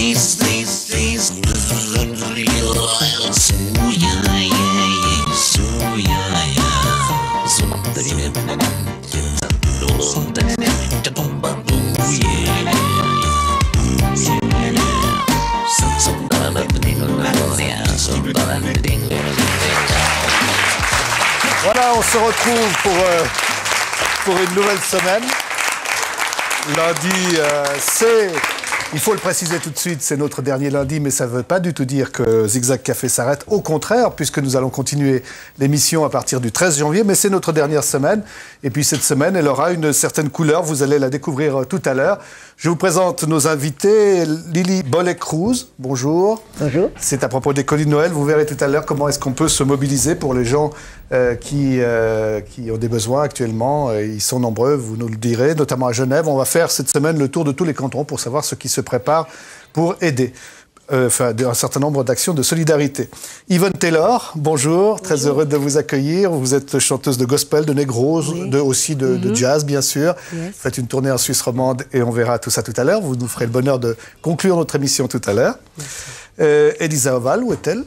Voilà, on se retrouve pour une nouvelle semaine. Lundi, il faut le préciser tout de suite, c'est notre dernier lundi, mais ça ne veut pas du tout dire que Zigzag Café s'arrête. Au contraire, puisque nous allons continuer l'émission à partir du 13 janvier, mais c'est notre dernière semaine. Et puis cette semaine, elle aura une certaine couleur, vous allez la découvrir tout à l'heure. Je vous présente nos invités. Lily Bollek-Cruz, bonjour. Bonjour. C'est à propos des colis de Noël. Vous verrez tout à l'heure comment est-ce qu'on peut se mobiliser pour les gens qui ont des besoins actuellement. Ils sont nombreux, vous nous le direz, notamment à Genève. On va faire cette semaine le tour de tous les cantons pour savoir ce qui se prépare pour aider. Un certain nombre d'actions de solidarité. Yvonne Taylor, bonjour, très heureux de vous accueillir. Vous êtes chanteuse de gospel, de negro, aussi de jazz, bien sûr. Yes. Vous faites une tournée en Suisse romande et on verra tout ça tout à l'heure. Vous nous ferez le bonheur de conclure notre émission tout à l'heure. Elisa Oval, où est-elle?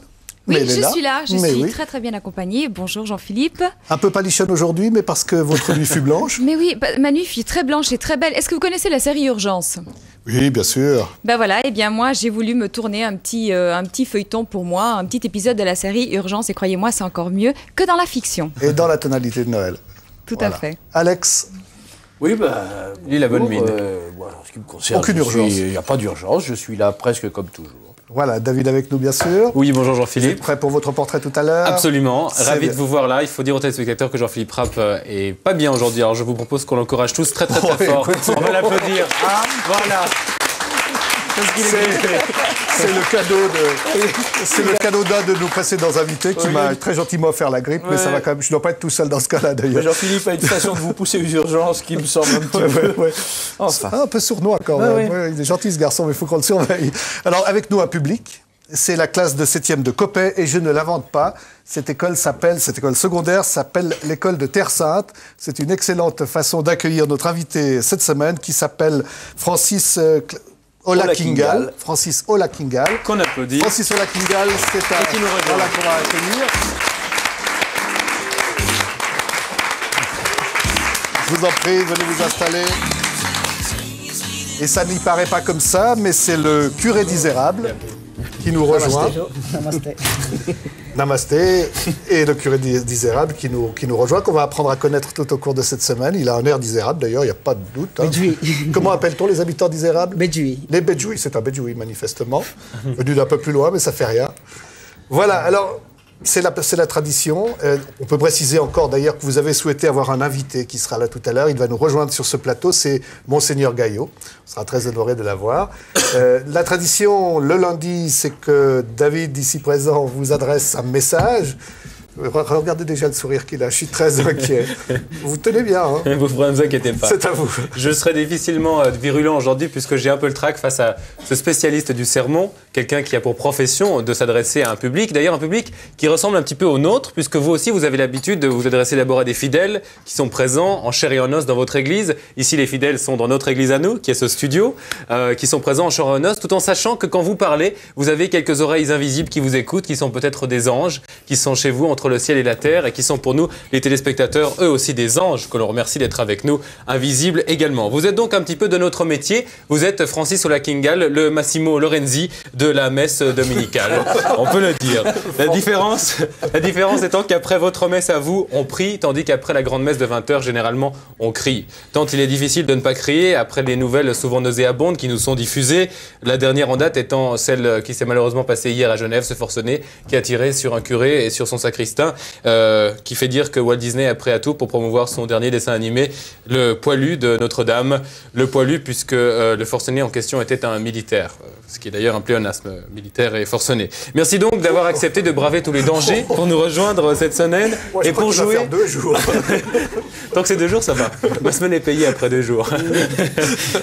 Oui, je suis là, je suis très très bien accompagnée. Bonjour Jean-Philippe. Un peu palichonne aujourd'hui, mais parce que votre nuit fut blanche. Mais oui, ma nuit fut très blanche et très belle. Est-ce que vous connaissez la série Urgence? Oui, bien sûr. Ben voilà, et bien moi j'ai voulu me tourner un petit feuilleton pour moi, un petit épisode de la série Urgence, et croyez-moi, c'est encore mieux que dans la fiction. Et dans la tonalité de Noël. Tout à fait. Alex? Oui, il est la bonne mine. En ce qui me concerne, aucune urgence. Il n'y a pas d'urgence, je suis là presque comme toujours. Voilà, David avec nous, bien sûr. Oui, bonjour Jean-Philippe. Vous êtes prêt pour votre portrait tout à l'heure? Absolument. Ravi de vous voir là. Il faut dire aux téléspectateurs que Jean-Philippe Rapp est pas bien aujourd'hui. Alors je vous propose qu'on l'encourage tous très très très fort. On va l'applaudir. Voilà. C'est le cadeau d'un de nos précédents invités qui m'a très gentiment offert la grippe, mais ça va quand même. Je ne dois pas être tout seul dans ce cas-là d'ailleurs. Jean-Philippe a une façon de vous pousser aux urgences qui me semble un petit peu. Enfin. Un peu sournois quand même. Il est gentil ce garçon, mais il faut qu'on le surveille. Alors avec nous un public. C'est la classe de 7e de Coppet et je ne l'invente pas. Cette école secondaire s'appelle l'école de Terre Sainte. C'est une excellente façon d'accueillir notre invité cette semaine qui s'appelle Francis Olakingal. Francis Olakingal. Qu'on applaudit. Francis Olakingal, c'est un... Voilà qu'on va accueillir. Je vous en prie, venez vous installer. Et ça n'y paraît pas comme ça, mais c'est le curé d'Isérable qui nous rejoint. Namasté. Namasté. Et le curé d'Isérable qui nous rejoint, qu'on va apprendre à connaître tout au cours de cette semaine. Il a un air d'Isérable, d'ailleurs, il n'y a pas de doute. Hein. Bedjoui. Comment appelle-t-on les habitants d'Isérable? Bedjoui. Les Bedjoui, c'est un Bedjoui, manifestement. Venu d'un peu plus loin, mais ça fait rien. Voilà, alors... C'est la tradition. On peut préciser encore d'ailleurs que vous avez souhaité avoir un invité qui sera là tout à l'heure. Il va nous rejoindre sur ce plateau, c'est Monseigneur Gaillot. On sera très honoré de l'avoir. La tradition, le lundi, c'est que David, ici présent, vous adresse un message. Regardez déjà le sourire qu'il a, je suis très inquiet. Vous tenez bien, hein? Vous ne vous inquiétez pas. C'est à vous. Je serai difficilement virulent aujourd'hui puisque j'ai un peu le trac face à ce spécialiste du sermon, quelqu'un qui a pour profession de s'adresser à un public, d'ailleurs un public qui ressemble un petit peu au nôtre, puisque vous aussi vous avez l'habitude de vous adresser d'abord à des fidèles qui sont présents en chair et en os dans votre église. Ici les fidèles sont dans notre église à nous, qui est ce studio, qui sont présents en chair et en os, tout en sachant que quand vous parlez, vous avez quelques oreilles invisibles qui vous écoutent, qui sont peut-être des anges, qui sont chez vous entre le ciel et la terre et qui sont pour nous, les téléspectateurs, eux aussi des anges, que l'on remercie d'être avec nous, invisibles également. Vous êtes donc un petit peu de notre métier. Vous êtes Francis Olakingal, le Massimo Lorenzi de la messe dominicale. On peut le dire. La différence étant qu'après votre messe à vous, on prie, tandis qu'après la grande messe de 20h, généralement, on crie. Tant il est difficile de ne pas crier après les nouvelles souvent nauséabondes qui nous sont diffusées, la dernière en date étant celle qui s'est malheureusement passée hier à Genève, ce forcené qui a tiré sur un curé et sur son sacristain, qui fait dire que Walt Disney a prêt à tout pour promouvoir son dernier dessin animé, Le Poilu de Notre-Dame. Le Poilu, puisque le forcené en question était un militaire, ce qui est d'ailleurs un pléonasme, militaire et forcené. Merci donc d'avoir accepté de braver tous les dangers pour nous rejoindre cette semaine. Moi, je et pour jouer. Faire 2 jours. Tant que c'est 2 jours, ça va. Ma semaine est payée après 2 jours.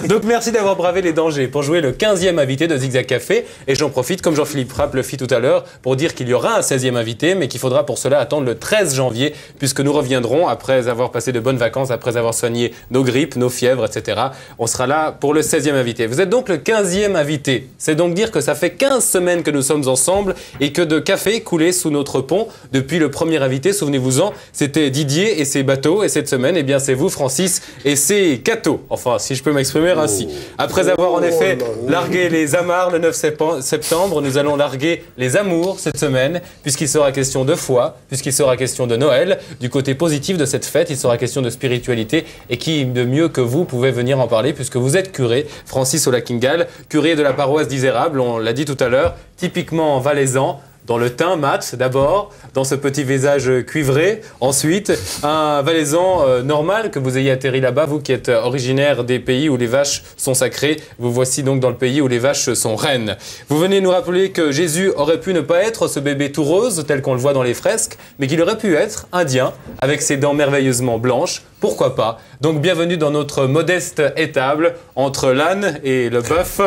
Donc merci d'avoir bravé les dangers pour jouer le 15e invité de Zigzag Café. Et j'en profite, comme Jean-Philippe Rapp le fit tout à l'heure, pour dire qu'il y aura un 16e invité, mais qu'il faudra pour pour cela attendre le 13 janvier, puisque nous reviendrons après avoir passé de bonnes vacances, après avoir soigné nos grippes, nos fièvres, etc. On sera là pour le 16e invité. Vous êtes donc le 15e invité. C'est donc dire que ça fait 15 semaines que nous sommes ensemble et que de café coulait sous notre pont depuis le premier invité. Souvenez-vous-en, c'était Didier et ses bateaux. Et cette semaine, eh bien, c'est vous, Francis, et ses cathos. Enfin, si je peux m'exprimer ainsi. Après avoir en effet largué les amarres le 9 septembre, nous allons larguer les amours cette semaine, puisqu'il sera question de foi, puisqu'il sera question de Noël. Du côté positif de cette fête, il sera question de spiritualité. Et qui de mieux que vous pouvez venir en parler, puisque vous êtes curé, Francis Olakingal, curé de la paroisse d'Isérable, on l'a dit tout à l'heure, typiquement valaisan, dans le teint mat d'abord, dans ce petit visage cuivré. Ensuite, un valaisan normal, que vous ayez atterri là-bas, vous qui êtes originaire des pays où les vaches sont sacrées. Vous voici donc dans le pays où les vaches sont reines. Vous venez nous rappeler que Jésus aurait pu ne pas être ce bébé tout rose, tel qu'on le voit dans les fresques, mais qu'il aurait pu être indien, avec ses dents merveilleusement blanches. Pourquoi pas? Donc bienvenue dans notre modeste étable entre l'âne et le bœuf.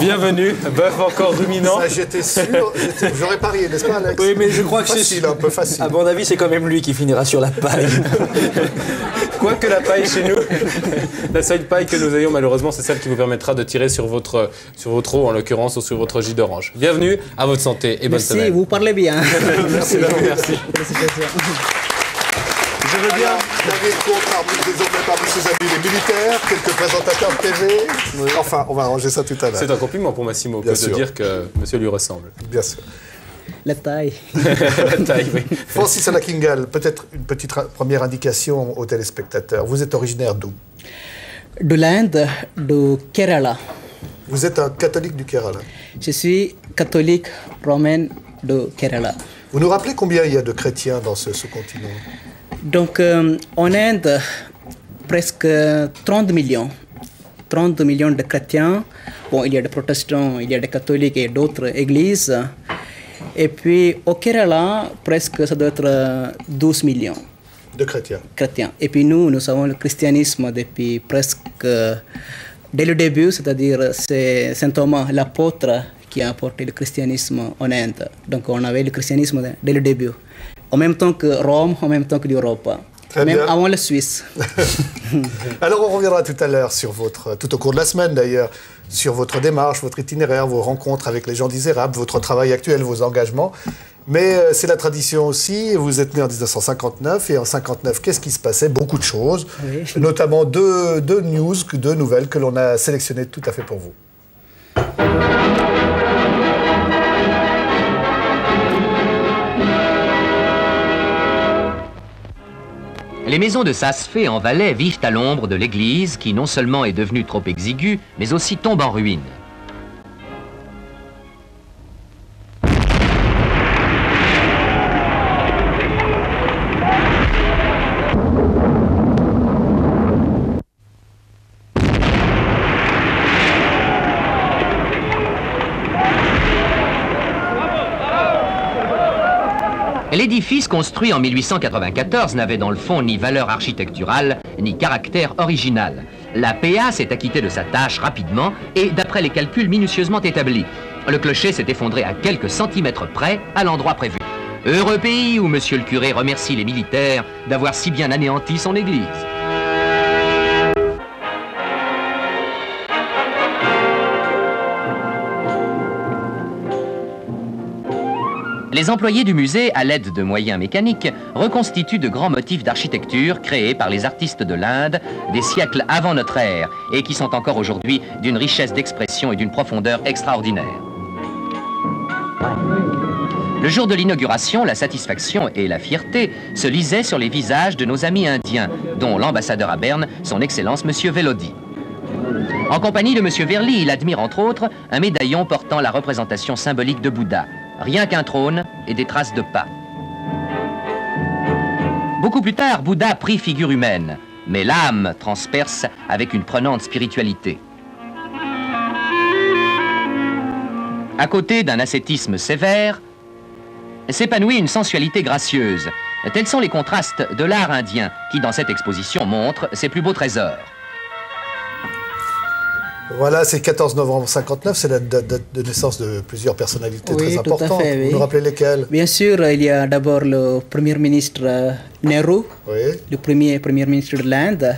Bienvenue, bœuf encore ruminant. Ça, j'étais sûr, j'aurais parié, n'est-ce pas, Alex? Oui, mais je crois que c'est un peu facile. À mon avis, c'est quand même lui qui finira sur la paille. Quoique la paille chez nous, la seule paille que nous ayons malheureusement, c'est celle qui vous permettra de tirer sur votre eau, en l'occurrence, ou sur votre jus d'orange. Bienvenue, à votre santé et bonne semaine. Merci, vous parlez bien. Merci. Je veux bien désormais parmi ses amis les militaires, quelques présentateurs de TV. Enfin, on va arranger ça tout à l'heure. C'est un compliment pour Massimo que de dire que monsieur lui ressemble. Bien sûr. La taille. La taille, oui. Francis Olakingal, peut-être une petite première indication aux téléspectateurs. Vous êtes originaire d'où? De l'Inde, de Kerala. Vous êtes un catholique du Kerala. Je suis catholique romaine de Kerala. Vous nous rappelez combien il y a de chrétiens dans ce sous-continent? Donc, en Inde, presque 30 millions. 30 millions de chrétiens. Bon, il y a des protestants, il y a des catholiques et d'autres églises. Et puis, au Kerala, presque, ça doit être 12 millions. De chrétiens. Et puis nous avons le christianisme depuis presque, dès le début, c'est-à-dire c'est Saint Thomas, l'apôtre, qui a apporté le christianisme en Inde. Donc on avait le christianisme dès le début. En même temps que Rome, en même temps que l'Europe. Même avant la Suisse. Alors on reviendra tout à l'heure sur tout au cours de la semaine d'ailleurs, sur votre démarche, votre itinéraire, vos rencontres avec les gens d'Isérable, votre travail actuel, vos engagements. Mais c'est la tradition aussi, vous êtes né en 1959, et en 1959, qu'est-ce qui se passait? Beaucoup de choses, oui. Notamment deux nouvelles que l'on a sélectionnées tout à fait pour vous. Les maisons de Saas-Fee en Valais vivent à l'ombre de l'église qui non seulement est devenue trop exiguë, mais aussi tombe en ruine. L'édifice construit en 1894 n'avait dans le fond ni valeur architecturale, ni caractère original. La PA s'est acquittée de sa tâche rapidement et d'après les calculs minutieusement établis. Le clocher s'est effondré à quelques centimètres près à l'endroit prévu. Heureux pays où monsieur le curé remercie les militaires d'avoir si bien anéanti son église. Les employés du musée, à l'aide de moyens mécaniques, reconstituent de grands motifs d'architecture créés par les artistes de l'Inde des siècles avant notre ère et qui sont encore aujourd'hui d'une richesse d'expression et d'une profondeur extraordinaire. Le jour de l'inauguration, la satisfaction et la fierté se lisaient sur les visages de nos amis indiens, dont l'ambassadeur à Berne, son Excellence M. Velodi. En compagnie de M. Verly, il admire entre autres un médaillon portant la représentation symbolique de Bouddha. Rien qu'un trône et des traces de pas. Beaucoup plus tard, Bouddha prit figure humaine, mais l'âme transperce avec une prenante spiritualité. À côté d'un ascétisme sévère, s'épanouit une sensualité gracieuse. Tels sont les contrastes de l'art indien qui, dans cette exposition, montre ses plus beaux trésors. Voilà, c'est 14 novembre 59, c'est la date de naissance de plusieurs personnalités très importantes. Tout à fait, oui. Vous nous rappelez lesquelles? Bien sûr, il y a d'abord le Premier ministre Nehru, Oui. le Premier ministre de l'Inde.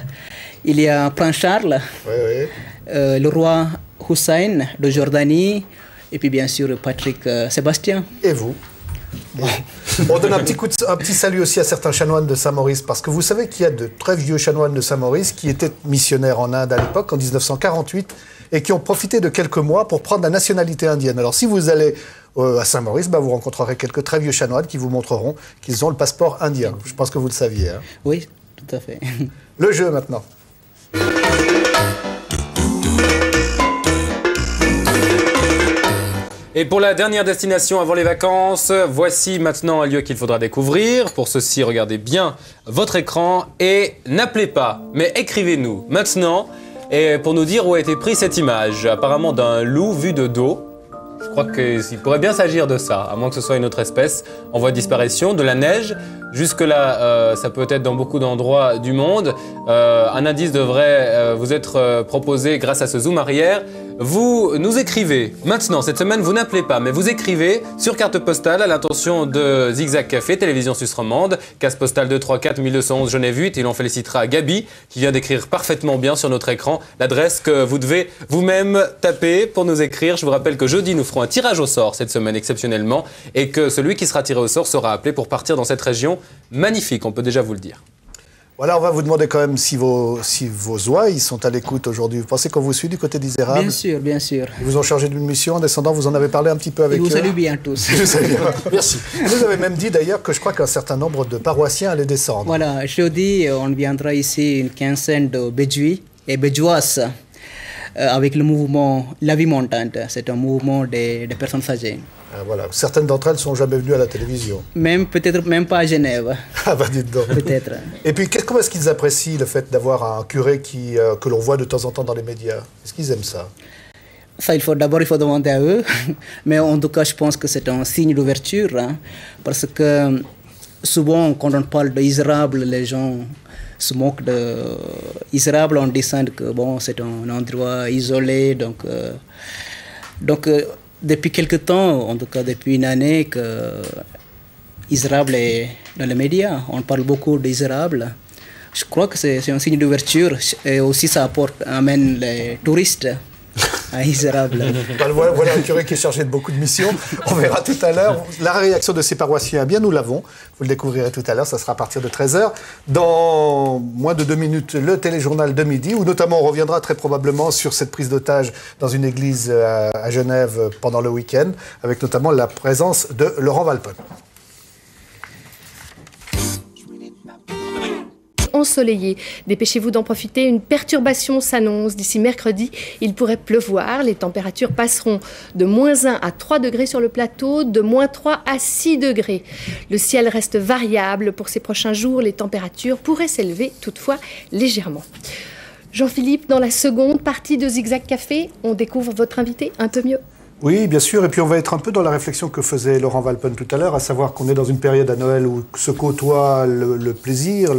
Il y a Prince Charles, Oui. le roi Hussein de Jordanie, et puis bien sûr Patrick Sébastien. Et vous? Bon. On donne un petit salut aussi à certains chanoines de Saint-Maurice, parce que vous savez qu'il y a de très vieux chanoines de Saint-Maurice qui étaient missionnaires en Inde à l'époque, en 1948, et qui ont profité de quelques mois pour prendre la nationalité indienne. Alors si vous allez à Saint-Maurice, vous rencontrerez quelques très vieux chanoines qui vous montreront qu'ils ont le passeport indien. Je pense que vous le saviez. Hein. Oui, tout à fait. Le jeu maintenant. Et pour la dernière destination avant les vacances, voici maintenant un lieu qu'il faudra découvrir. Pour ceci, regardez bien votre écran et n'appelez pas, mais écrivez-nous maintenant et pour nous dire où a été prise cette image. Apparemment d'un loup vu de dos. Je crois qu'il pourrait bien s'agir de ça, à moins que ce soit une autre espèce en voie de disparition. De la neige, jusque-là, ça peut être dans beaucoup d'endroits du monde. Un indice devrait vous être proposé grâce à ce zoom arrière. Vous nous écrivez, maintenant, cette semaine, vous n'appelez pas, mais vous écrivez sur carte postale à l'intention de Zigzag Café, Télévision Suisse Romande, case postale 234 1211 Genève 8, et l'on félicitera Gabi, qui vient d'écrire parfaitement bien sur notre écran l'adresse que vous devez vous-même taper pour nous écrire. Je vous rappelle que jeudi, nous ferons un tirage au sort cette semaine exceptionnellement, et que celui qui sera tiré au sort sera appelé pour partir dans cette région magnifique, on peut déjà vous le dire. Voilà, on va vous demander quand même si vos ouailles sont à l'écoute aujourd'hui. Vous pensez qu'on vous suit du côté d'Isérable? Bien sûr, bien sûr. Ils vous ont chargé d'une mission en descendant, vous en avez parlé un petit peu avec eux? Je vous salue bien tous. Je vous salue bien. Merci. Vous avez même dit d'ailleurs que je crois qu'un certain nombre de paroissiens allaient descendre. Voilà, jeudi, on viendra ici une quinzaine de Bédouis et Bédouasses avec le mouvement La Vie Montante. C'est un mouvement des personnes âgées. Ah, voilà. Certaines d'entre elles ne sont jamais venues à la télévision. Peut-être même pas à Genève. Ah bah dites donc. Peut-être. Et puis comment est-ce qu'ils apprécient le fait d'avoir un curé que l'on voit de temps en temps dans les médias? Est-ce qu'ils aiment ça? Ça, il faut demander à eux. Mais en tout cas, je pense que c'est un signe d'ouverture. Hein, parce que souvent, quand on parle d'Isérable, les gens se moquent d'Isérable en disant que bon, c'est un endroit isolé. Donc depuis quelque temps, en tout cas depuis une année, que Isérable est dans les médias. On parle beaucoup d'Isérable. Je crois que c'est un signe d'ouverture et aussi ça amène les touristes à Isérable. Voilà un curé qui est chargé de beaucoup de missions. On verra tout à l'heure. La réaction de ces paroissiens, bien nous l'avons. Vous le découvrirez tout à l'heure, ça sera à partir de 13h. Dans moins de 2 minutes, le téléjournal de midi, où notamment on reviendra très probablement sur cette prise d'otage dans une église à Genève pendant le week-end, avec notamment la présence de Laurent Valpon. Ensoleillé. Dépêchez-vous d'en profiter, une perturbation s'annonce. D'ici mercredi, il pourrait pleuvoir. Les températures passeront de -1 à 3 degrés sur le plateau, de -3 à 6 degrés. Le ciel reste variable. Pour ces prochains jours, les températures pourraient s'élever toutefois légèrement. Jean-Philippe, dans la seconde partie de Zigzag Café, on découvre votre invité un peu mieux. Oui, bien sûr. Et puis on va être un peu dans la réflexion que faisait Laurent Valpon tout à l'heure, à savoir qu'on est dans une période à Noël où se côtoie le plaisir,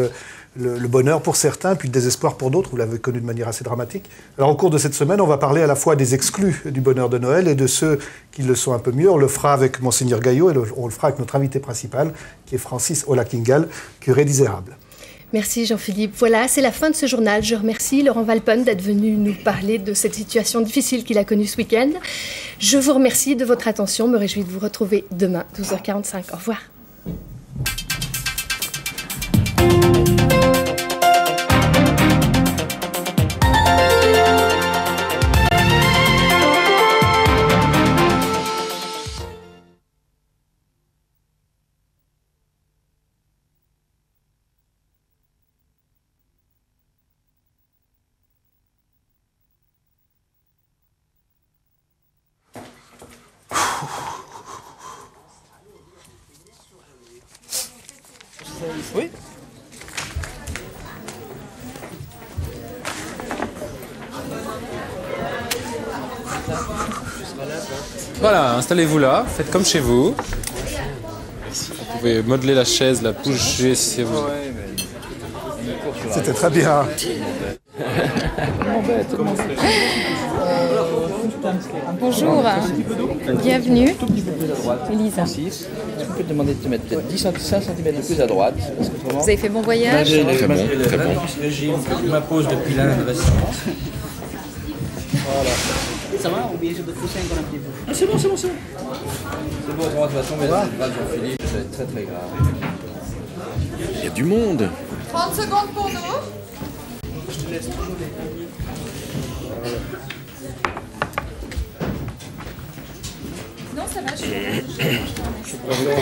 le bonheur pour certains, puis le désespoir pour d'autres. Vous l'avez connu de manière assez dramatique. Alors, au cours de cette semaine, on va parler à la fois des exclus du bonheur de Noël et de ceux qui le sont un peu mieux. On le fera avec Monseigneur Gaillot et on le fera avec notre invité principal, qui est Francis Olakingal, curé d'Isérable. Merci Jean-Philippe. Voilà, c'est la fin de ce journal. Je remercie Laurent Valpon d'être venu nous parler de cette situation difficile qu'il a connue ce week-end. Je vous remercie de votre attention. Me réjouis de vous retrouver demain, 12h45. Au revoir. Oui. Voilà, installez-vous là, faites comme chez vous. Vous pouvez modeler la chaise, la bouger si vous... C'était très bien. Bonjour, bienvenue. Elisa. Je peux te demander de te mettre peut-être 5 cm de plus à droite. Parce que Vous avez fait bon voyage? très bon. Régime que je m'impose depuis l'Inde récente. Voilà. Ça va ou bien je dois pousser encore un petit peu? Ah, c'est bon. C'est bon, de toute façon, mais Jean-Philippe, ça va être très très grave. Il y a du monde. 30 secondes pour nous. Non, ça va,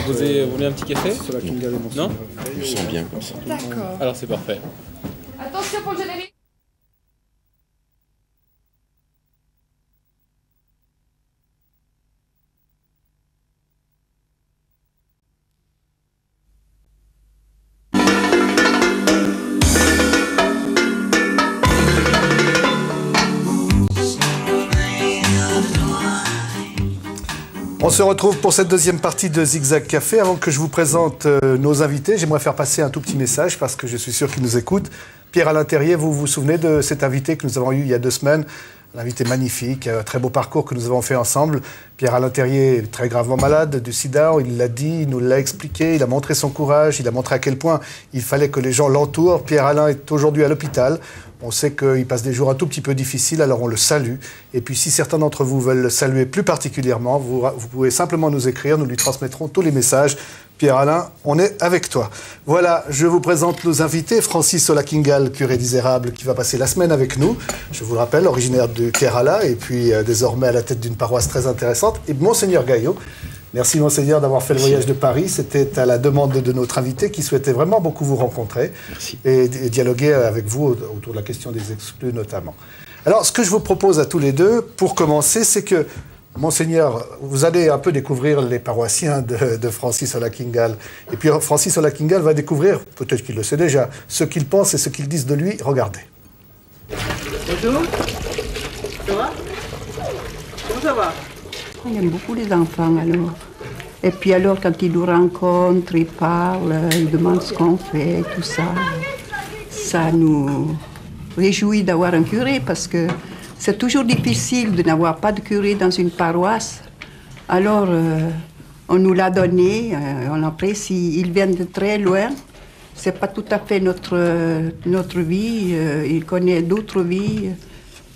Vous voulez un petit café? Non? Je me sens bien comme ça. D'accord. Alors c'est parfait. Attention pour le générique. On se retrouve pour cette deuxième partie de Zigzag Café. Avant que je vous présente nos invités, j'aimerais faire passer un tout petit message parce que je suis sûr qu'ils nous écoutent. Pierre-Alain Terrier, vous vous souvenez de cet invité que nous avons eu il y a 2 semaines? Un invité magnifique, un très beau parcours que nous avons fait ensemble. Pierre-Alain Terrier est très gravement malade du sida, il l'a dit, il nous l'a expliqué, il a montré son courage, il a montré à quel point il fallait que les gens l'entourent. Pierre-Alain est aujourd'hui à l'hôpital. On sait qu'il passe des jours un tout petit peu difficiles, alors on le salue. Et puis si certains d'entre vous veulent le saluer plus particulièrement, vous pouvez simplement nous écrire, nous lui transmettrons tous les messages. Pierre-Alain, on est avec toi. Voilà, je vous présente nos invités. Francis Olakingal, curé d'Isérable, qui va passer la semaine avec nous. Je vous le rappelle, originaire de Kerala et puis désormais à la tête d'une paroisse très intéressante. Et Monseigneur Gaillot. Merci Monseigneur d'avoir fait le voyage de Paris. C'était à la demande de notre invité qui souhaitait vraiment beaucoup vous rencontrer. Merci. Et dialoguer avec vous autour de la question des exclus notamment. Alors, ce que je vous propose à tous les deux, pour commencer, c'est que, Monseigneur, vous allez un peu découvrir les paroissiens de Francis Olakingal. Et puis Francis Olakingal va découvrir, peut-être qu'il le sait déjà, ce qu'ils pensent et ce qu'ils disent de lui. Regardez. Bonjour. Ça va? Comment ça va? Il aime beaucoup les enfants alors. Et puis alors quand il nous rencontre, il parle, il demande ce qu'on fait, tout ça. Ça nous réjouit d'avoir un curé parce que c'est toujours difficile de n'avoir pas de curé dans une paroisse. Alors on nous l'a donné, on apprécie. Ils viennent de très loin. C'est pas tout à fait notre vie. Il connaît d'autres vies.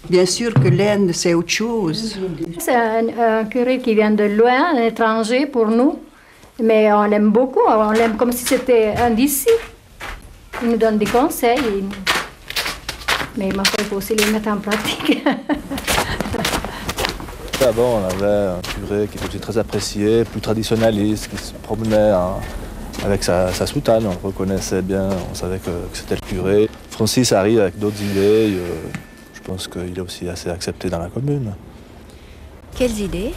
Bien sûr que l'Inde, c'est autre chose. C'est un curé qui vient de loin, un étranger pour nous. Mais on l'aime beaucoup, on l'aime comme si c'était un d'ici. Il nous donne des conseils. Mais il faut aussi les mettre en pratique. Avant, on avait un curé qui était très apprécié, plus traditionnaliste, qui se promenait avec sa soutane. On le reconnaissait bien, on savait que c'était le curé. Francis arrive avec d'autres idées. Je pense qu'il est aussi assez accepté dans la commune. Quelles idées?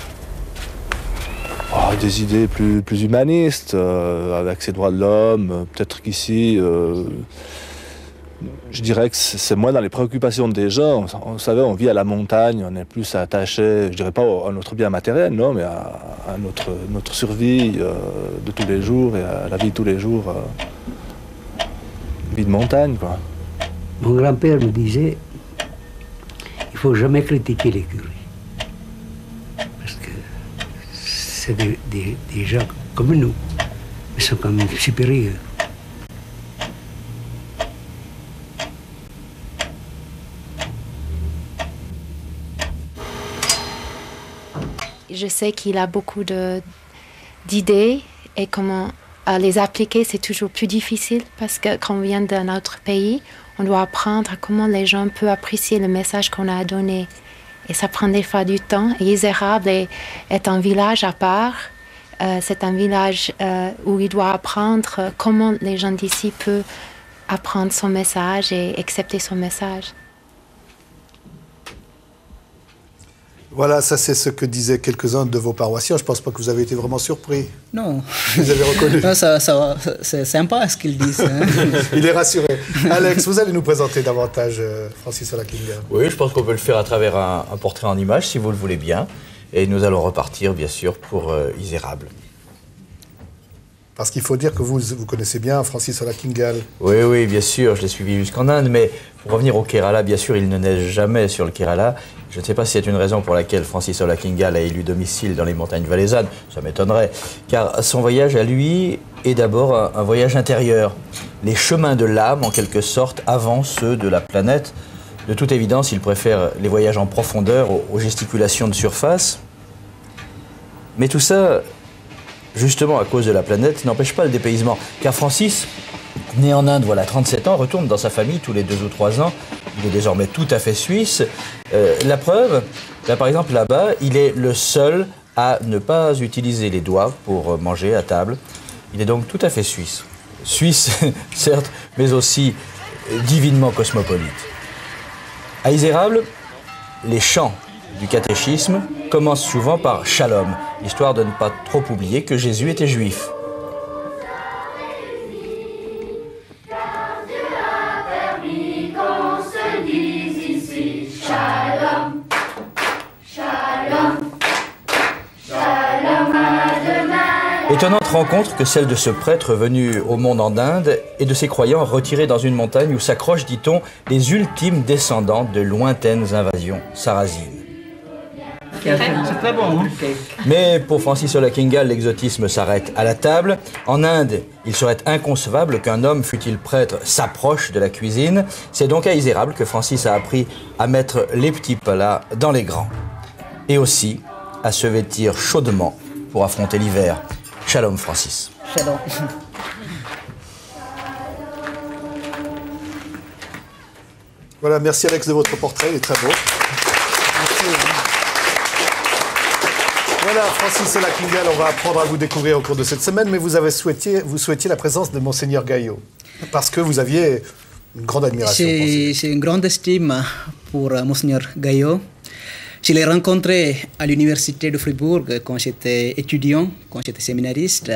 Des idées plus humanistes, avec ses droits de l'homme. Peut-être qu'ici, je dirais que c'est moins dans les préoccupations des gens. Vous savez, on vit à la montagne, on est plus attaché, je dirais pas à notre bien matériel, non, mais à notre survie de tous les jours et à la vie de tous les jours. Vie de montagne, quoi. Mon grand-père me disait, il ne faut jamais critiquer les curés. Parce que c'est des gens comme nous, mais ils sont quand même supérieurs. Je sais qu'il a beaucoup d'idées et comment les appliquer, c'est toujours plus difficile parce que quand on vient d'un autre pays, on doit apprendre comment les gens peuvent apprécier le message qu'on a donné. Et ça prend des fois du temps. Et Isérable est un village à part. C'est un village où il doit apprendre comment les gens d'ici peuvent apprendre son message et accepter son message. Voilà, ça c'est ce que disaient quelques-uns de vos paroissiens. Je ne pense pas que vous avez été vraiment surpris. Non. Vous avez reconnu. Non, ça va. C'est sympa ce qu'ils disent. Hein. Il est rassuré. Alex, vous allez nous présenter davantage Francis Olakingal. Oui, je pense qu'on peut le faire à travers un portrait en image, si vous le voulez bien. Et nous allons repartir, bien sûr, pour Isérable. Parce qu'il faut dire que vous connaissez bien Francis Ola-Kingal. Oui, oui, bien sûr, je l'ai suivi jusqu'en Inde, mais pour revenir au Kerala, bien sûr, il ne neige jamais sur le Kerala. Je ne sais pas si c'est une raison pour laquelle Francis Ola-Kingal a élu domicile dans les montagnes valaisannes, ça m'étonnerait, car son voyage à lui est d'abord un voyage intérieur. Les chemins de l'âme, en quelque sorte, avant ceux de la planète. De toute évidence, il préfère les voyages en profondeur aux gesticulations de surface. Mais tout ça, justement à cause de la planète, n'empêche pas le dépaysement. Car Francis, né en Inde, voilà 37 ans, retourne dans sa famille tous les 2 ou 3 ans. Il est désormais tout à fait suisse. La preuve, là, par exemple là-bas, il est le seul à ne pas utiliser les doigts pour manger à table. Il est donc tout à fait suisse. Suisse, certes, mais aussi divinement cosmopolite. À Isérable, les chants du catéchisme commencent souvent par Shalom, histoire de ne pas trop oublier que Jésus était juif. Étonnante rencontre que celle de ce prêtre venu au monde en Inde et de ces croyants retirés dans une montagne où s'accrochent, dit-on, les ultimes descendants de lointaines invasions sarrasines. C'est très bon. Hein? Mais pour Francis Ola-Kingal, l'exotisme s'arrête à la table. En Inde, il serait inconcevable qu'un homme, fût-il prêtre, s'approche de la cuisine. C'est donc à Isérable que Francis a appris à mettre les petits plats dans les grands. Et aussi à se vêtir chaudement pour affronter l'hiver. Shalom Francis. Shalom. Voilà, merci Alex de votre portrait, il est très beau. Merci. Voilà, Francis Ola-Kingal, on va apprendre à vous découvrir au cours de cette semaine, mais vous souhaitiez la présence de Monseigneur Gaillot, parce que vous aviez une grande admiration. J'ai une grande estime pour Monseigneur Gaillot. Je l'ai rencontré à l'université de Fribourg quand j'étais étudiant, quand j'étais séminariste.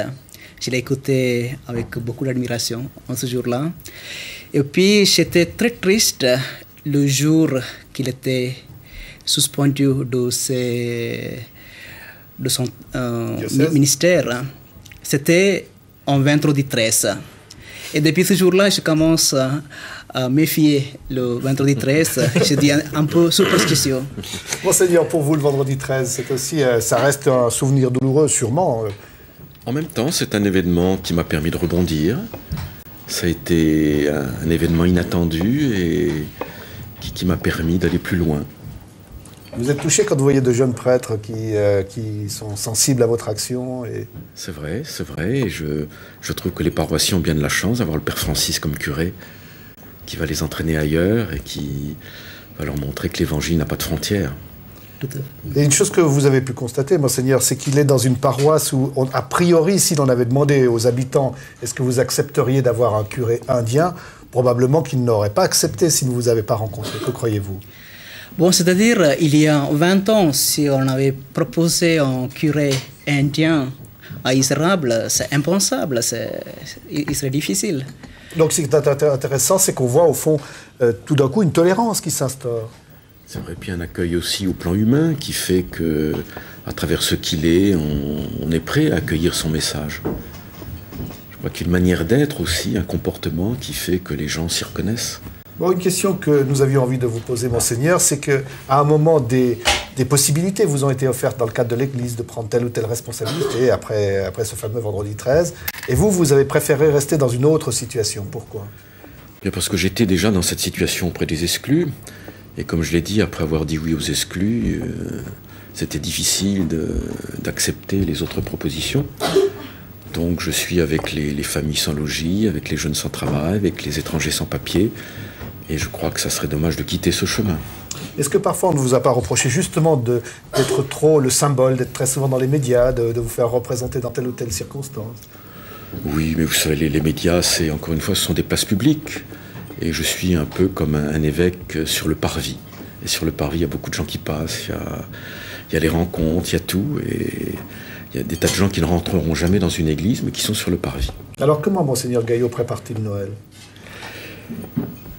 Je l'ai écouté avec beaucoup d'admiration en ce jour-là. Et puis, j'étais très triste le jour qu'il était suspendu de son ministère. C'était en vendredi 13. Et depuis ce jour-là, je commence à méfier le vendredi 13. Je dis un peu superstitieux. Monseigneur, pour vous, le vendredi 13, c'est aussi, ça reste un souvenir douloureux, sûrement. En même temps, c'est un événement qui m'a permis de rebondir. Ça a été un événement inattendu et qui m'a permis d'aller plus loin. Vous êtes touché quand vous voyez de jeunes prêtres qui sont sensibles à votre action C'est vrai, c'est vrai. Et je trouve que les paroissiens ont bien de la chance d'avoir le Père Francis comme curé, qui va les entraîner ailleurs et qui va leur montrer que l'Évangile n'a pas de frontières. Et une chose que vous avez pu constater, Monseigneur, c'est qu'il est dans une paroisse où, a priori, si l'on avait demandé aux habitants est-ce que vous accepteriez d'avoir un curé indien, probablement qu'ils n'auraient pas accepté si vous ne vous avez pas rencontré. Que croyez-vous ? Bon, c'est-à-dire, il y a 20 ans, si on avait proposé un curé indien à Isérable, c'est impensable, il serait difficile. Donc, ce qui est intéressant, c'est qu'on voit, au fond, tout d'un coup, une tolérance qui s'instaure. C'est vrai, puis un accueil aussi au plan humain qui fait que, à travers ce qu'il est, on est prêt à accueillir son message. Je crois qu'une manière d'être aussi, un comportement qui fait que les gens s'y reconnaissent. Bon, une question que nous avions envie de vous poser, Monseigneur, c'est qu'à un moment, des possibilités vous ont été offertes dans le cadre de l'Église de prendre telle ou telle responsabilité après ce fameux vendredi 13. Et vous avez préféré rester dans une autre situation. Pourquoi ? Bien parce que j'étais déjà dans cette situation auprès des exclus. Et comme je l'ai dit, après avoir dit oui aux exclus, c'était difficile d'accepter les autres propositions. Donc je suis avec les familles sans logis, avec les jeunes sans travail, avec les étrangers sans papier. Et je crois que ça serait dommage de quitter ce chemin. Est-ce que parfois on ne vous a pas reproché justement d'être trop le symbole, d'être très souvent dans les médias, de vous faire représenter dans telle ou telle circonstance ? Oui, mais vous savez, les médias, encore une fois, ce sont des places publiques. Et je suis un peu comme un évêque sur le parvis. Et sur le parvis, il y a beaucoup de gens qui passent, il y a les rencontres, il y a tout. Et il y a des tas de gens qui ne rentreront jamais dans une église, mais qui sont sur le parvis. Alors comment, Monseigneur Gaillot, prépare-t-il Noël ?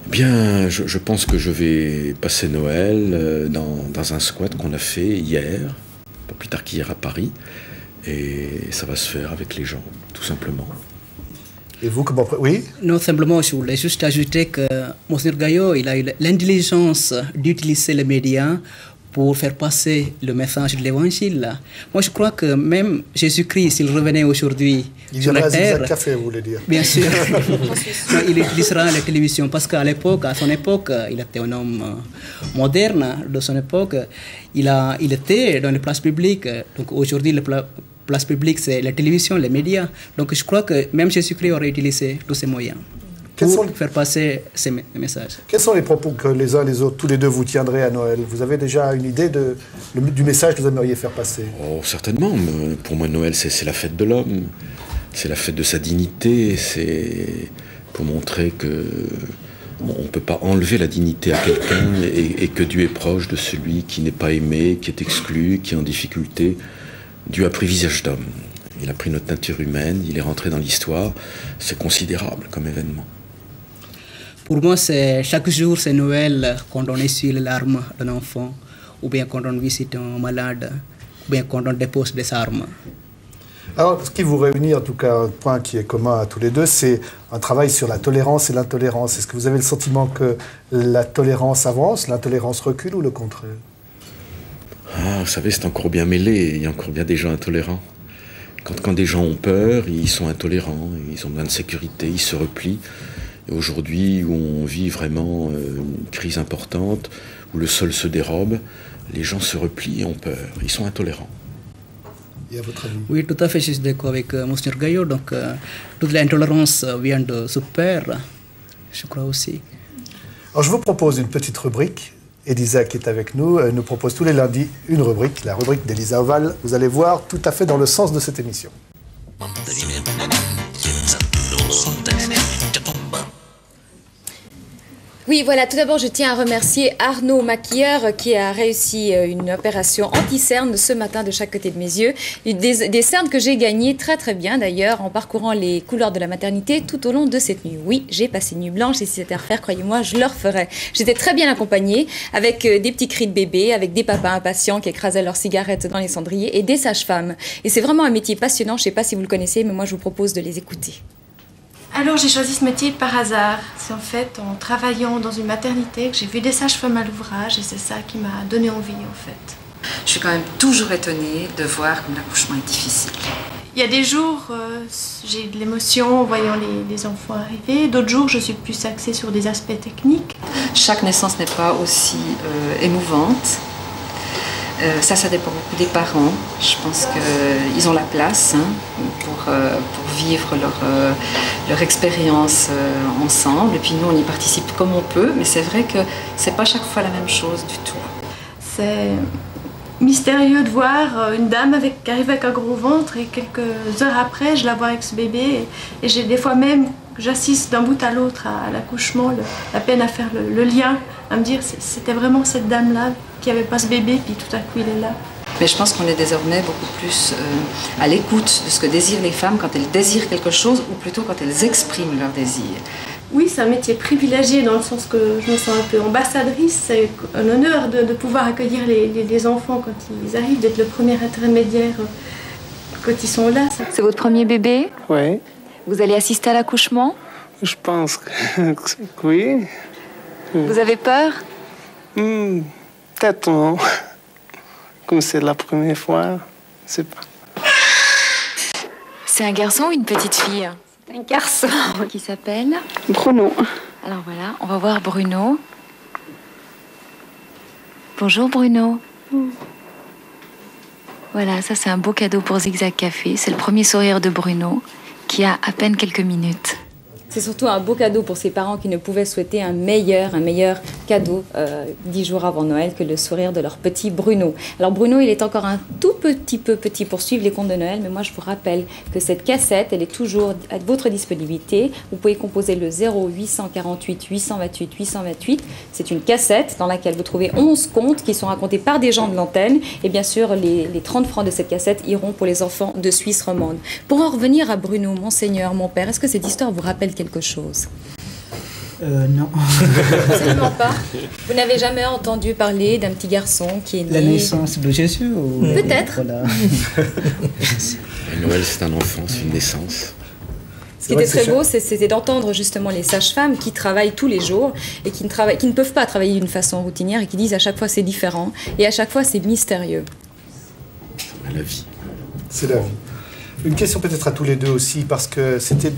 Bien, je pense que je vais passer Noël dans un squat qu'on a fait hier, pas plus tard qu'hier à Paris. Et ça va se faire avec les gens, tout simplement. Et vous, comment... Oui? Non, simplement, je voulais juste ajouter que Monseigneur Gaillot, il a eu l'intelligence d'utiliser les médias pour faire passer le message de l'Évangile. Moi, je crois que même Jésus-Christ, s'il revenait aujourd'hui sur la terre... Café, vous voulez dire? Bien sûr. Non, il utilisera la télévision parce qu'à l'époque, à son époque, il était un homme moderne de son époque. Il était dans les places publiques. Donc aujourd'hui, les places publiques, c'est la télévision, les médias. Donc je crois que même Jésus-Christ aurait utilisé tous ces moyens pour faire passer ces messages. Quels sont les propos que les uns les autres, tous les deux, vous tiendrez à Noël? Vous avez déjà une idée du message que vous aimeriez faire passer? Oh, certainement. Pour moi, Noël, c'est la fête de l'homme. C'est la fête de sa dignité. C'est pour montrer que on ne peut pas enlever la dignité à quelqu'un et que Dieu est proche de celui qui n'est pas aimé, qui est exclu, qui est en difficulté. Dieu a pris visage d'homme. Il a pris notre nature humaine, il est rentré dans l'histoire. C'est considérable comme événement. Pour moi, chaque jour, c'est Noël quand on essuie les larmes d'un enfant, ou bien quand on visite un malade, ou bien quand on dépose des armes. Alors, ce qui vous réunit, en tout cas, un point qui est commun à tous les deux, c'est un travail sur la tolérance et l'intolérance. Est-ce que vous avez le sentiment que la tolérance avance, l'intolérance recule ou le contraire? Ah, vous savez, c'est encore bien mêlé. Il y a encore bien des gens intolérants. Quand des gens ont peur, ils sont intolérants, ils ont besoin de sécurité, ils se replient. Et aujourd'hui, où on vit vraiment une crise importante, où le sol se dérobe, les gens se replient et ont peur. Ils sont intolérants. Et à votre avis? Oui, tout à fait, je suis d'accord avec Monseigneur Gaillot. Donc, toute l'intolérance vient de ce père, je crois aussi. Alors, je vous propose une petite rubrique. Elisa, qui est avec nous, nous propose tous les lundis une rubrique, la rubrique d'Elisa Oval. Vous allez voir, tout à fait dans le sens de cette émission. Oui, voilà, tout d'abord, je tiens à remercier Arnaud Maquilleur qui a réussi une opération anti-cerne ce matin de chaque côté de mes yeux. Des cernes que j'ai gagnées très très bien d'ailleurs en parcourant les couloirs de la maternité tout au long de cette nuit. Oui, j'ai passé une nuit blanche et si c'était à refaire, croyez-moi, je le referais. J'étais très bien accompagnée avec des petits cris de bébés, avec des papas impatients qui écrasaient leurs cigarettes dans les cendriers et des sages-femmes. Et c'est vraiment un métier passionnant, je ne sais pas si vous le connaissez, mais moi je vous propose de les écouter. Alors j'ai choisi ce métier par hasard. C'est en fait en travaillant dans une maternité que j'ai vu des sages-femmes à l'ouvrage et c'est ça qui m'a donné envie en fait. Je suis quand même toujours étonnée de voir que l'accouchement est difficile. Il y a des jours, j'ai de l'émotion en voyant les enfants arriver. D'autres jours, je suis plus axée sur des aspects techniques. Chaque naissance n'est pas aussi émouvante. Ça dépend beaucoup des parents. Je pense qu'ils ont la place pour vivre leur expérience ensemble. Et puis nous, on y participe comme on peut. Mais c'est vrai que c'est pas chaque fois la même chose du tout. C'est mystérieux de voir une dame qui arrive avec un gros ventre et quelques heures après, je la vois avec ce bébé. Et j'ai des fois même, j'assiste d'un bout à l'autre à l'accouchement, la peine à faire le lien, à me dire c'était vraiment cette dame-là qui n'avait pas ce bébé, puis tout à coup il est là. Mais je pense qu'on est désormais beaucoup plus à l'écoute de ce que désirent les femmes quand elles désirent quelque chose, ou plutôt quand elles expriment leur désir. Oui, c'est un métier privilégié dans le sens que je me sens un peu ambassadrice. C'est un honneur de pouvoir accueillir les enfants quand ils arrivent, d'être le premier intermédiaire quand ils sont là. C'est votre premier bébé? Oui. Vous allez assister à l'accouchement? Je pense que oui. Vous avez peur? Peut-être non. Comme c'est la première fois, je sais pas. C'est un garçon ou une petite fille? Un garçon. Qui s'appelle? Bruno. Alors voilà, on va voir Bruno. Bonjour Bruno. Voilà, ça c'est un beau cadeau pour Zigzag Café. C'est le premier sourire de Bruno qui a à peine quelques minutes. C'est surtout un beau cadeau pour ces parents qui ne pouvaient souhaiter un meilleur cadeau 10 jours avant Noël que le sourire de leur petit Bruno. Alors Bruno, il est encore un tout petit peu petit pour suivre les contes de Noël, mais moi je vous rappelle que cette cassette, elle est toujours à votre disponibilité. Vous pouvez composer le 0848 828 828. C'est une cassette dans laquelle vous trouvez 11 contes qui sont racontés par des gens de l'antenne. Et bien sûr, les 30 francs de cette cassette iront pour les enfants de Suisse romande. Pour en revenir à Bruno, Monseigneur, mon père, est-ce que cette histoire vous rappelle quelque chose? Non. Absolument pas. Vous n'avez jamais entendu parler d'un petit garçon qui est né... La naissance de Jésus ou... Peut-être. Voilà. Noël, c'est un enfant, c'est une naissance. Ce qui était très beau, c'était d'entendre justement les sages-femmes qui travaillent tous les jours et qui ne peuvent pas travailler d'une façon routinière et qui disent à chaque fois c'est différent et à chaque fois c'est mystérieux. C'est la vie. C'est la vie. Une question peut-être à tous les deux aussi, parce que c'était...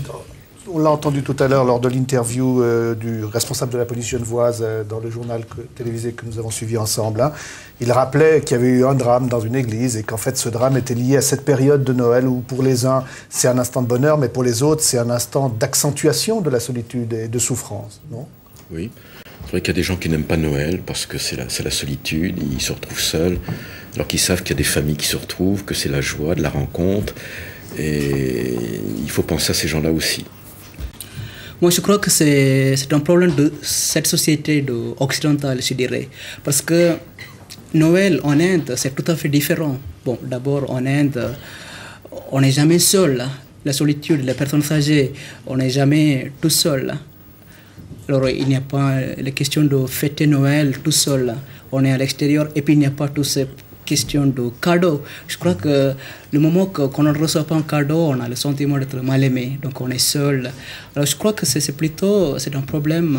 On l'a entendu tout à l'heure lors de l'interview du responsable de la police genevoise dans le journal télévisé que nous avons suivi ensemble. Hein. Il rappelait qu'il y avait eu un drame dans une église et qu'en fait ce drame était lié à cette période de Noël où pour les uns c'est un instant de bonheur, mais pour les autres c'est un instant d'accentuation de la solitude et de souffrance, non? Oui. C'est vrai qu'il y a des gens qui n'aiment pas Noël parce que c'est la solitude, ils se retrouvent seuls, alors qu'ils savent qu'il y a des familles qui se retrouvent, que c'est la joie de la rencontre. Et il faut penser à ces gens-là aussi. Moi, je crois que c'est un problème de cette société occidentale, je dirais. Parce que Noël en Inde, c'est tout à fait différent. Bon, d'abord, en Inde, on n'est jamais seul. La solitude, les personnes âgées, on n'est jamais tout seul. Alors, il n'y a pas la question de fêter Noël tout seul. On est à l'extérieur et puis il n'y a pas toutes ces questions de cadeaux. Je crois que le moment qu'on ne reçoit pas un cadeau, on a le sentiment d'être mal aimé, donc on est seul. Alors je crois que c'est un problème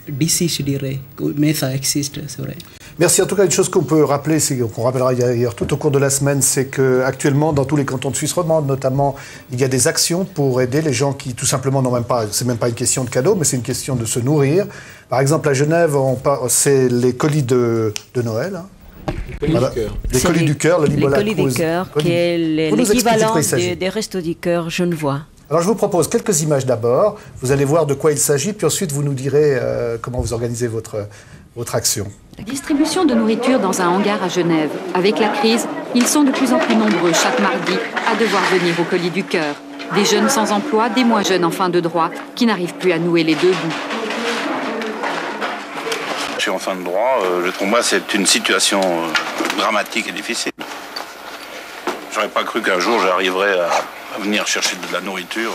d'ici, je dirais, mais ça existe, c'est vrai. Merci. En tout cas, une chose qu'on peut rappeler, qu'on rappellera d'ailleurs tout au cours de la semaine, c'est qu'actuellement, dans tous les cantons de Suisse romande, notamment, il y a des actions pour aider les gens qui, tout simplement, n'ont même pas, c'est même pas une question de cadeau, mais c'est une question de se nourrir. Par exemple, à Genève, c'est les colis de Noël. Hein. Les colis du cœur, le Nicolas Cruz. Les colis du cœur, qui est l'équivalent des restos du cœur genevois. Alors je vous propose quelques images d'abord. Vous allez voir de quoi il s'agit, puis ensuite vous nous direz comment vous organisez votre action. Distribution de nourriture dans un hangar à Genève. Avec la crise, ils sont de plus en plus nombreux chaque mardi à devoir venir au colis du cœur. Des jeunes sans emploi, des moins jeunes en fin de droit, qui n'arrivent plus à nouer les deux bouts. Je suis en fin de droit, je trouve moi c'est une situation dramatique et difficile. J'aurais pas cru qu'un jour j'arriverais à venir chercher de la nourriture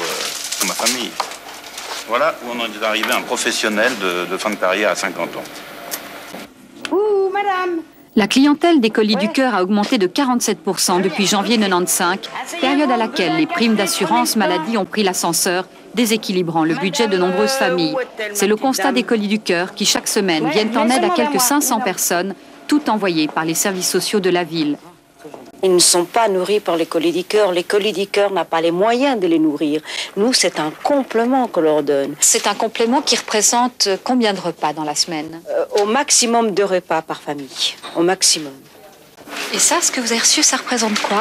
pour ma famille. Voilà où on est arrivé un professionnel de fin de carrière à 50 ans. Ouh, madame! La clientèle des colis du cœur a augmenté de 47% depuis janvier 95, période à laquelle les primes d'assurance maladie ont pris l'ascenseur, déséquilibrant le budget de nombreuses familles. C'est le constat des colis du cœur qui, chaque semaine, viennent en aide à quelques 500 personnes, toutes envoyées par les services sociaux de la ville. Ils ne sont pas nourris par les colis du cœur. Les colis du cœur n'ont pas les moyens de les nourrir. Nous, c'est un complément qu'on leur donne. C'est un complément qui représente combien de repas dans la semaine? Au maximum 2 repas par famille. Au maximum. Et ça, ce que vous avez reçu, ça représente quoi?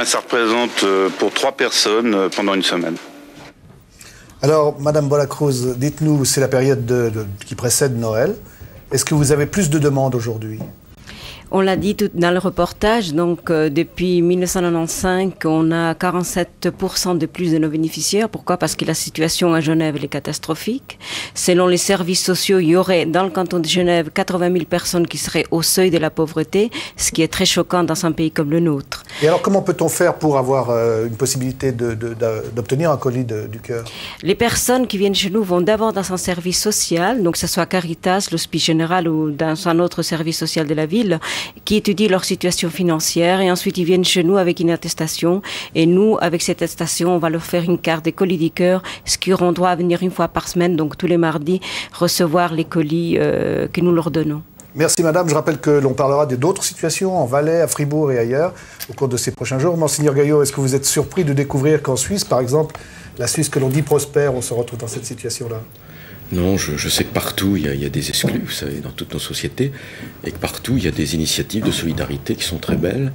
Ça représente pour 3 personnes pendant une semaine. Alors, Madame Bola-Cruz, dites-nous, c'est la période qui précède Noël. Est-ce que vous avez plus de demandes aujourd'hui? On l'a dit tout dans le reportage, donc depuis 1995, on a 47% de plus de nos bénéficiaires. Pourquoi? Parce que la situation à Genève est catastrophique. Selon les services sociaux, il y aurait dans le canton de Genève 80 000 personnes qui seraient au seuil de la pauvreté, ce qui est très choquant dans un pays comme le nôtre. Et alors comment peut-on faire pour avoir une possibilité d'obtenir un colis du cœur? Les personnes qui viennent chez nous vont d'abord dans un service social, donc que ce soit Caritas, l'Hospice Général ou dans un autre service social de la ville, qui étudient leur situation financière et ensuite ils viennent chez nous avec une attestation et nous, avec cette attestation, on va leur faire une carte des colis du cœur, ce qui auront droit à venir une fois par semaine, donc tous les mardis, recevoir les colis que nous leur donnons. Merci Madame. Je rappelle que l'on parlera d'autres situations en Valais, à Fribourg et ailleurs au cours de ces prochains jours. Monseigneur Gaillot, est-ce que vous êtes surpris de découvrir qu'en Suisse, par exemple, la Suisse que l'on dit prospère, on se retrouve dans cette situation-là? Non, je sais que partout, il y a des exclus, vous savez, dans toutes nos sociétés, et que partout, il y a des initiatives de solidarité qui sont très belles.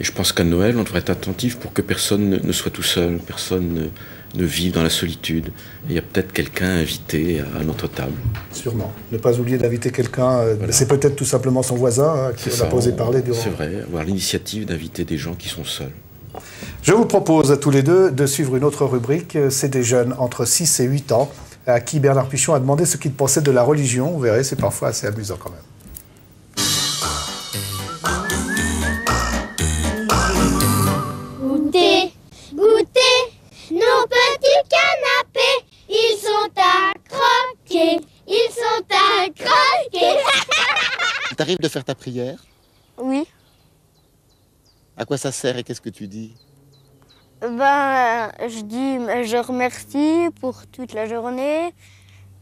Et je pense qu'à Noël, on devrait être attentif pour que personne ne soit tout seul, personne ne vive dans la solitude. Et il y a peut-être quelqu'un invité à notre table. Sûrement. Ne pas oublier d'inviter quelqu'un, voilà. C'est peut-être tout simplement son voisin, qui on n'a pas osé parler durant. C'est vrai, avoir l'initiative d'inviter des gens qui sont seuls. Je vous propose à tous les deux de suivre une autre rubrique, c'est des jeunes entre 6 et 8 ans, à qui Bernard Pichon a demandé ce qu'il pensait de la religion. Vous verrez, c'est parfois assez amusant quand même. Goûtez, goûtez, nos petits canapés, ils sont à croquer. t'arrive de faire ta prière? Oui. À quoi ça sert et qu'est-ce que tu dis? Je dis, je remercie pour toute la journée.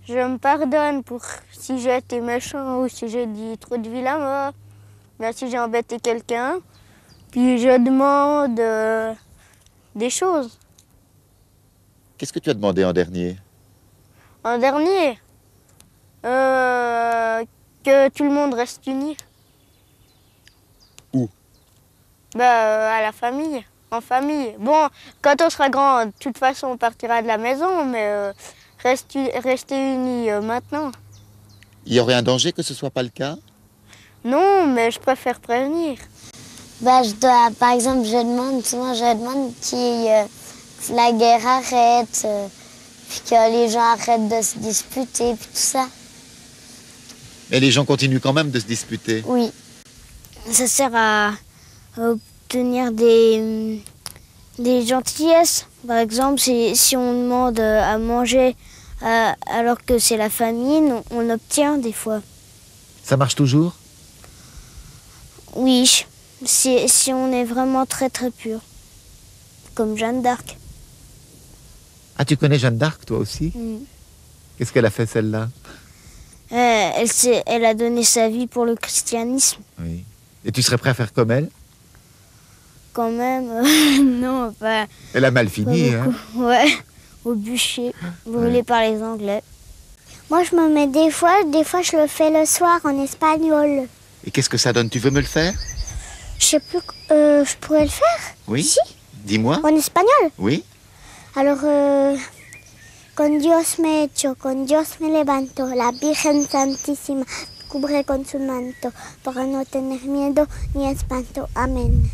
Je me pardonne pour si j'ai été méchant ou si j'ai dit trop de vilains mots, bien si j'ai embêté quelqu'un. Puis je demande des choses. Qu'est-ce que tu as demandé en dernier? En dernier, que tout le monde reste uni. Où? À la famille, en famille. Bon, quand on sera grand, de toute façon, on partira de la maison, mais rester unis maintenant. Il y aurait un danger que ce ne soit pas le cas? Non, mais je préfère prévenir. Par exemple, souvent je demande que la guerre arrête, puis que les gens arrêtent de se disputer, puis tout ça. Mais les gens continuent quand même de se disputer. Oui. Ça sert à obtenir des gentillesses. Par exemple, si on demande à manger alors que c'est la famine, on obtient des fois. Ça marche toujours? Oui, si on est vraiment très très pur. Comme Jeanne d'Arc. Ah, tu connais Jeanne d'Arc, toi aussi? Qu'est-ce qu'elle a fait, celle-là? Elle a donné sa vie pour le christianisme. Oui. Et tu serais prêt à faire comme elle? Quand même, non, pas... Elle a mal fini, hein? Ouais, au bûcher, brûlé par les Anglais. Moi, je me mets des fois je le fais le soir en espagnol. Et qu'est-ce que ça donne? Tu veux me le faire? Je sais plus, je pourrais le faire? Oui. Si. Dis-moi. En espagnol? Oui. Alors, con Dios me echo, con Dios me levanto, la Virgen Santísima cubre con su manto, para no tener miedo ni espanto. Amen.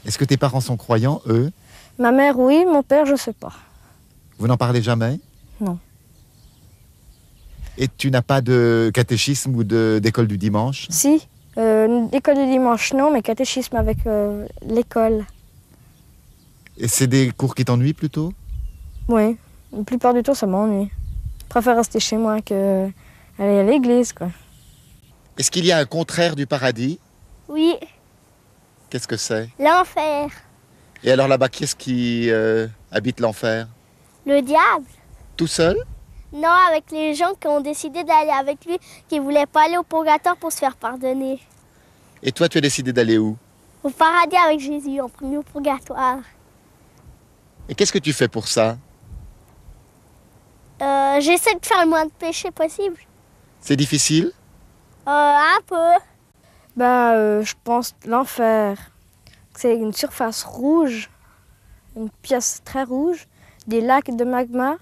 Est-ce que tes parents sont croyants, eux? Ma mère, oui, mon père, je sais pas. Vous n'en parlez jamais? Non. Et tu n'as pas de catéchisme ou d'école du dimanche? Si, l'école du dimanche, non, mais catéchisme avec l'école. Et c'est des cours qui t'ennuient plutôt? Oui, la plupart du temps, ça m'ennuie. Je préfère rester chez moi qu'aller à l'église, quoi. Est-ce qu'il y a un contraire du paradis? Oui. Qu'est-ce que c'est? L'enfer. Et alors là-bas, qui est-ce qui habite l'enfer? Le diable. Tout seul? Non, avec les gens qui ont décidé d'aller avec lui, qui ne voulaient pas aller au purgatoire pour se faire pardonner. Et toi, tu as décidé d'aller où? Au paradis avec Jésus, en premier au purgatoire. Et qu'est-ce que tu fais pour ça? J'essaie de faire le moins de péché possible. C'est difficile? Un peu. Je pense l'enfer, c'est une surface rouge, une pièce très rouge, des lacs de magma,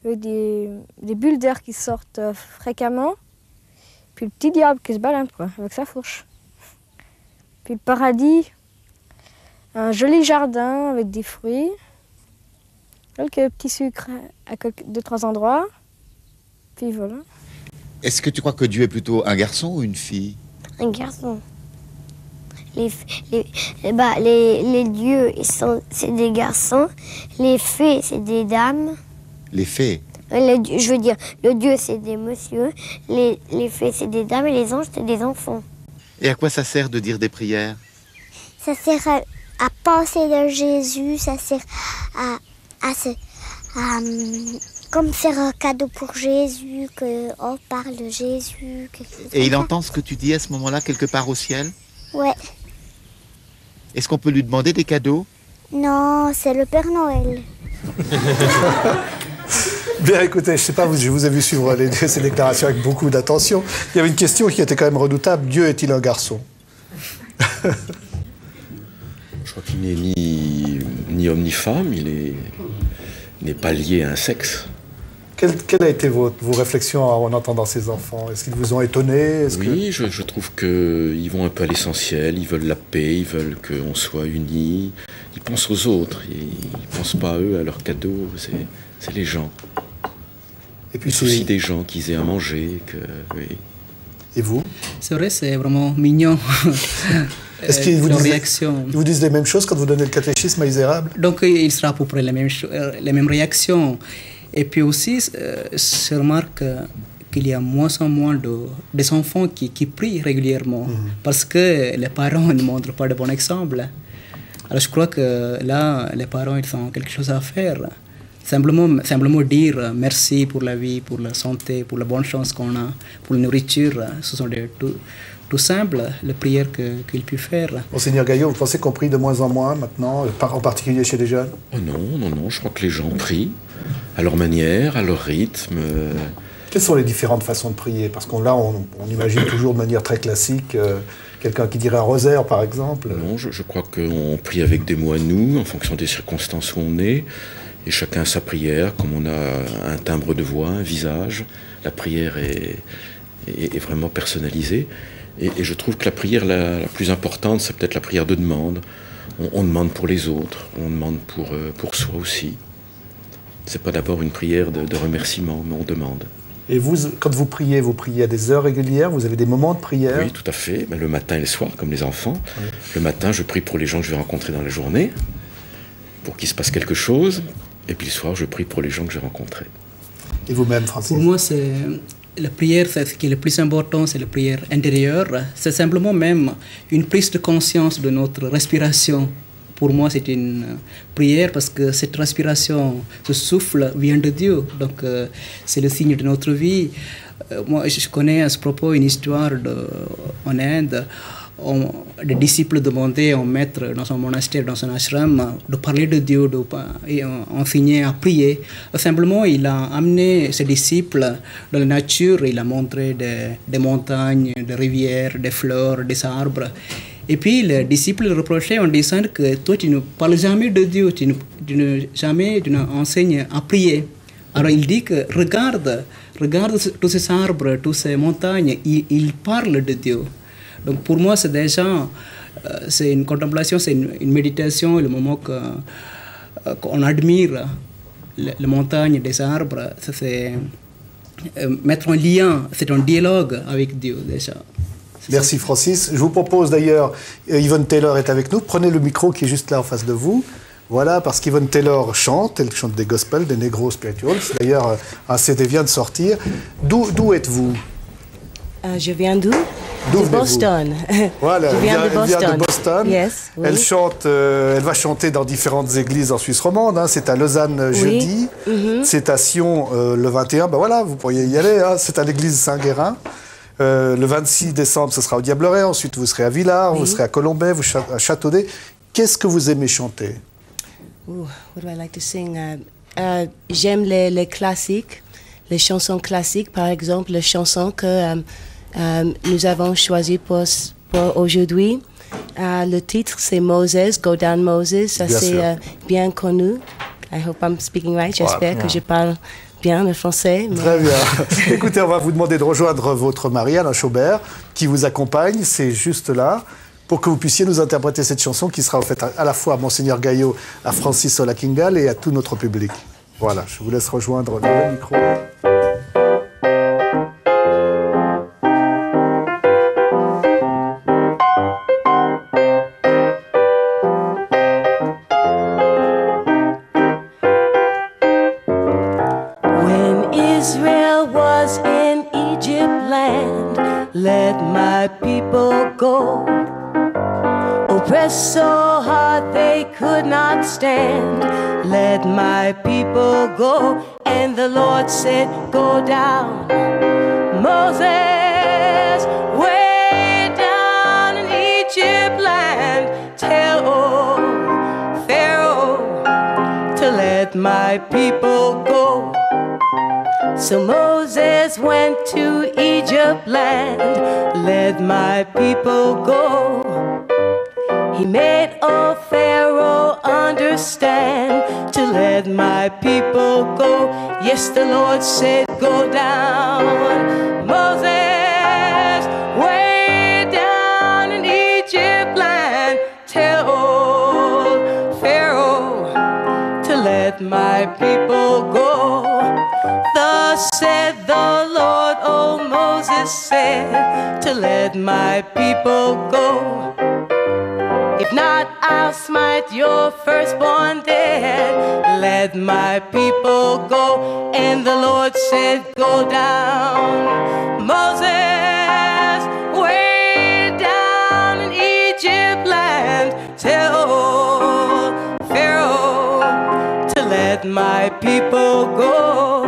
des bulles d'air qui sortent fréquemment, puis le petit diable qui se balade avec sa fourche. Puis le paradis, un joli jardin avec des fruits, quelques petits sucres à 2-3 endroits, puis voilà. Est-ce que tu crois que Dieu est plutôt un garçon ou une fille? Un garçon. Les dieux, c'est des garçons. Les fées, c'est des dames. Les fées? Je veux dire, le dieu, c'est des messieurs. Les fées, c'est des dames. Et les anges, c'est des enfants. Et à quoi ça sert de dire des prières? Ça sert à penser de Jésus. Ça sert comme faire un cadeau pour Jésus, qu'on parle de Jésus. Et il entend ce que tu dis à ce moment-là, quelque part au ciel? Ouais. Est-ce qu'on peut lui demander des cadeaux? Non, c'est le Père Noël. Bien, écoutez, je ne sais pas, je vous ai vu suivre ces déclarations avec beaucoup d'attention. Il y avait une question qui était quand même redoutable. Dieu est-il un garçon? Je crois qu'il n'est ni homme ni femme, il n'est pas lié à un sexe. Quelles a été vos réflexions en entendant ces enfants? Est-ce qu'ils vous ont étonné? Oui, je trouve qu'ils vont un peu à l'essentiel, ils veulent la paix, ils veulent qu'on soit unis, ils pensent aux autres, ils ne pensent pas à eux, à leurs cadeaux, c'est les gens. Et puis c'est aussi des gens qu'ils aient à manger. Oui. Et vous? C'est vrai, c'est vraiment mignon. Est-ce qu'ils vous disent les mêmes choses quand vous donnez le catéchisme à Isérables? Donc il sera à peu près les mêmes réactions. Et puis aussi, je remarque qu'il y a moins en moins des enfants qui prient régulièrement parce que les parents ne montrent pas de bon exemple. Alors je crois que là, les parents, ils ont quelque chose à faire. Simplement dire merci pour la vie, pour la santé, pour la bonne chance qu'on a, pour la nourriture. Ce sont tout simples, les prières qu'ils peuvent faire. Monseigneur Gaillot, vous pensez qu'on prie de moins en moins maintenant, en particulier chez les jeunes? Oh non, je crois que les gens prient à leur manière, à leur rythme. Quelles sont les différentes façons de prier? Parce qu'on imagine toujours de manière très classique, quelqu'un qui dirait un rosaire par exemple. Non, je crois qu'on prie avec des mots à nous, en fonction des circonstances où on est. Et chacun a sa prière, comme on a un timbre de voix, un visage. La prière est vraiment personnalisée. Et je trouve que la prière la plus importante, c'est peut-être la prière de demande. On demande pour les autres, on demande pour soi aussi. C'est pas d'abord une prière de remerciement, mais on demande. Et vous, quand vous priez à des heures régulières? Vous avez des moments de prière? Oui, tout à fait. Le matin et le soir, comme les enfants. Oui. Le matin, je prie pour les gens que je vais rencontrer dans la journée, pour qu'il se passe quelque chose. Et puis le soir, je prie pour les gens que j'ai rencontrés. Et vous-même, Francis? Pour moi, la prière, c'est ce qui est le plus important, c'est la prière intérieure. C'est simplement même une prise de conscience de notre respiration. Pour moi, c'est une prière parce que cette respiration, ce souffle vient de Dieu. Donc, c'est le signe de notre vie. Moi, je connais à ce propos une histoire en Inde. Des disciples demandaient au maître dans son monastère, dans son ashram, de parler de Dieu, et enseigner à prier. Simplement, il a amené ses disciples dans la nature, il a montré des montagnes, des rivières, des fleurs, des arbres. Et puis les disciples le reprochaient en disant que toi, tu ne parles jamais de Dieu, tu n'enseignes à prier. Alors il dit que regarde tous ces arbres, toutes ces montagnes, ils parlent de Dieu. Donc pour moi, c'est déjà c'est une contemplation, c'est une méditation, le moment qu'on admire les montagnes, les arbres, c'est mettre en lien, c'est un dialogue avec Dieu déjà. Merci Francis. Je vous propose d'ailleurs, Yvonne Taylor est avec nous, prenez le micro qui est juste là en face de vous. Voilà, parce qu'Yvonne Taylor chante, elle chante des gospels, des negro spirituals. D'ailleurs, un CD vient de sortir. D'où êtes-vous? Je viens d'où? De Boston. Voilà, elle vient de Boston. Yes, oui. Elle va chanter dans différentes églises en Suisse romande. Hein. C'est à Lausanne jeudi. C'est à Sion le 21. Ben voilà, vous pourriez y aller. Hein. C'est à l'église Saint-Guérin. Le 26 décembre, ce sera au Diableret. Ensuite, vous serez à Villars, vous serez à Colombay, à Châteaudet. Qu'est-ce que vous aimez chanter? What do I like to sing? J'aime les classiques, les chansons classiques. Par exemple, les chansons que nous avons choisies pour aujourd'hui. Le titre, c'est Moses, Go Down Moses. Ça, c'est bien connu. I hope I'm speaking right. J'espère que je parle bien le français. Mais... Très bien. Écoutez, on va vous demander de rejoindre votre mari, Alain Chaubert, qui vous accompagne. C'est juste là, pour que vous puissiez nous interpréter cette chanson qui sera en fait à la fois à Monseigneur Gaillot, à Francis Olakingal et à tout notre public. Voilà, je vous laisse rejoindre le micro. Let my people go. Oppressed so hard they could not stand. Let my people go. And the Lord said, go down, Moses, way down in Egypt land. Tell old Pharaoh to let my people go. So Moses went to Egypt land, let my people go. He made old Pharaoh understand to let my people go. Yes, the Lord said, go down, Moses, way down in Egypt land. Tell old Pharaoh to let my people go. Thus said the Lord, oh Moses said, to let my people go. If not, I'll smite your firstborn dead. Let let my people go. And the Lord said, go down. Moses, way down in Egypt land, tell Pharaoh to let my people go.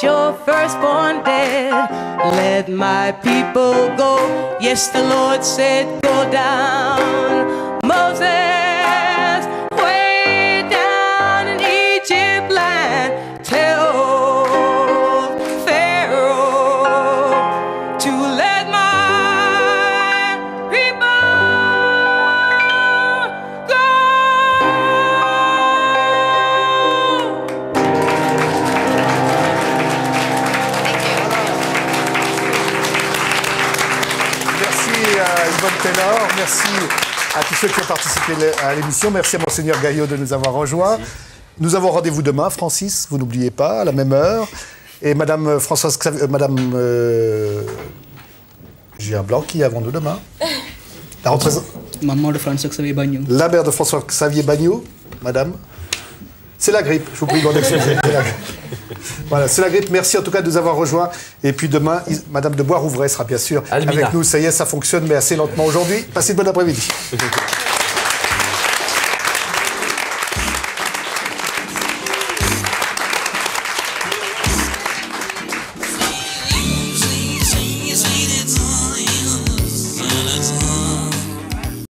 Your firstborn dead, let my people go. Yes, the Lord said, go down. Moses, way down in Egypt land, tell Pharaoh to let my people go. Yvonne Taylor, merci à tous ceux qui ont participé à l'émission. Merci à Monseigneur Gaillot de nous avoir rejoints. Nous avons rendez-vous demain, Francis, vous n'oubliez pas, à la même heure. Et Madame Françoise j'ai un blanc, qui avons-nous demain? La représentante. Maman de François-Xavier Bagnou. La mère de François-Xavier Bagnou, Madame. C'est la grippe, je vous prie d'en excuser. Voilà, c'est la grippe. Merci en tout cas de nous avoir rejoints. Et puis demain, Madame de Bois-Rouvray sera bien sûr avec nous. Ça y est, ça fonctionne, mais assez lentement aujourd'hui. Passez une bonne après-midi.